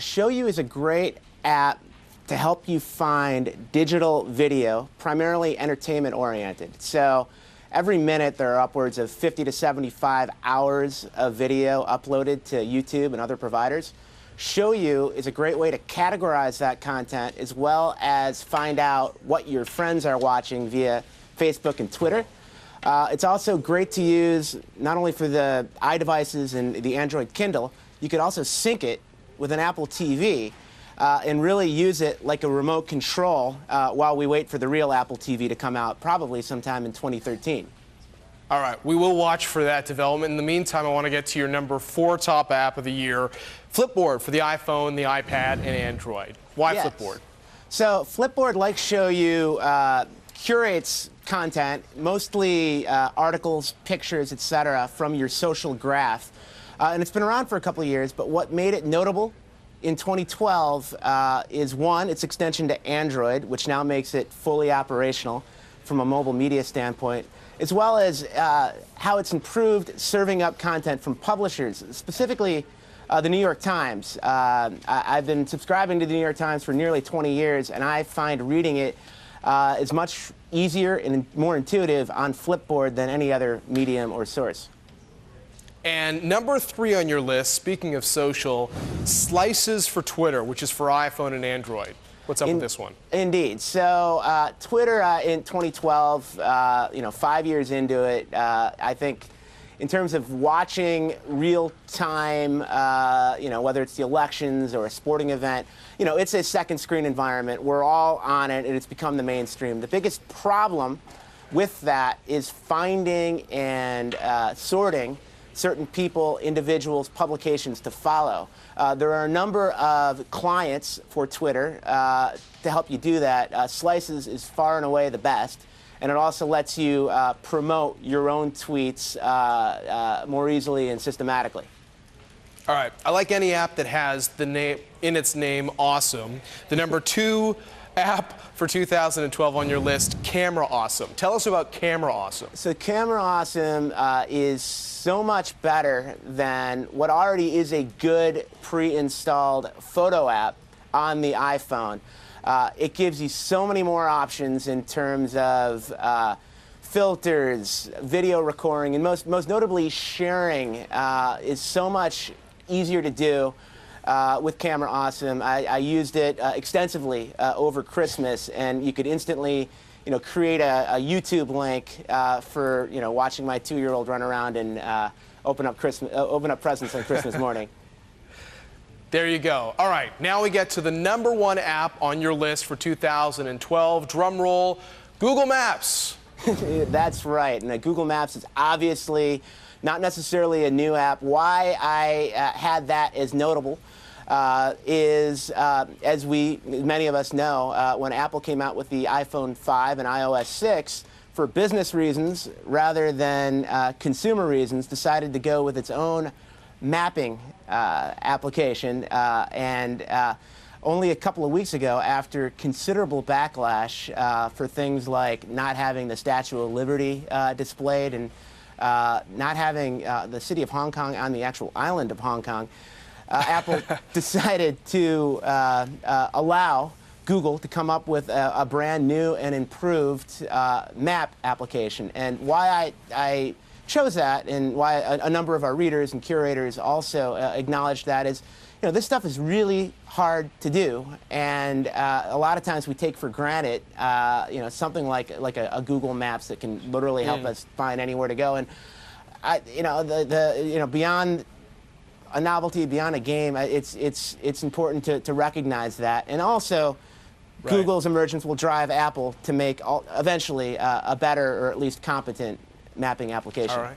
Shoyu is a great app to help you find digital video, primarily entertainment oriented. So every minute there are upwards of 50 to 75 hours of video uploaded to YouTube and other providers. Shoyu is a great way to categorize that content as well as find out what your friends are watching via Facebook and Twitter. It's also great to use not only for the iDevices and the Android Kindle, you could also sync it with an Apple TV and really use it like a remote control while we wait for the real Apple TV to come out, probably sometime in 2013. All right, we will watch for that development. In the meantime, I want to get to your number 4 top app of the year, Flipboard for the iPhone, the iPad, and Android. Why Yes. Flipboard? So Flipboard, like Shoyu, curates content, mostly articles, pictures, etc., from your social graph. And it's been around for a couple of years, but what made it notable in 2012 is, one, its extension to Android, which now makes it fully operational from a mobile media standpoint, as well as how it's improved serving up content from publishers, specifically the New York Times. I've been subscribing to the New York Times for nearly 20 years, and I find reading it is much easier and more intuitive on Flipboard than any other medium or source. And number 3 on your list, speaking of social, Slices for Twitter, which is for iPhone and Android. What's up with this one? Indeed. So Twitter in 2012, 5 years into it, I think in terms of watching real-time, whether it's the elections or a sporting event, it's a second screen environment. We're all on it, and it's become the mainstream. The biggest problem with that is finding and sorting certain people, individuals, publications to follow. There are a number of clients for Twitter to help you do that. Slices is far and away the best, and it also lets you promote your own tweets more easily and systematically. All right, I like any app that has the name in its name, awesome. The number 2 app for 2012 on your list, Camera Awesome. Tell us about Camera Awesome. So Camera Awesome is so much better than what already is a good pre-installed photo app on the iPhone. It gives you so many more options in terms of filters, video recording, and most notably sharing is so much easier to do with Camera Awesome. I used it extensively over Christmas, and you could instantly, create a YouTube link for, watching my 2-year-old run around and open up presents on Christmas morning. There you go. All right, now we get to the number 1 app on your list for 2012. Drum roll, Google Maps. That's right. And Google Maps is obviously not necessarily a new app. Why I had that as notable is, as many of us know, when Apple came out with the iPhone 5 and iOS 6, for business reasons rather than consumer reasons, decided to go with its own mapping application. Only a couple of weeks ago, after considerable backlash for things like not having the Statue of Liberty displayed and not having the city of Hong Kong on the actual island of Hong Kong, Apple decided to allow Google to come up with a brand new and improved map application. And why I chose that, and why a number of our readers and curators also acknowledged that, is this stuff is really hard to do, and a lot of times we take for granted something like a Google Maps that can literally help us find anywhere to go. And beyond a novelty, beyond a game, it's important to recognize that. And also, right, Google's emergence will drive Apple to make eventually a better, or at least competent, mapping application. All right.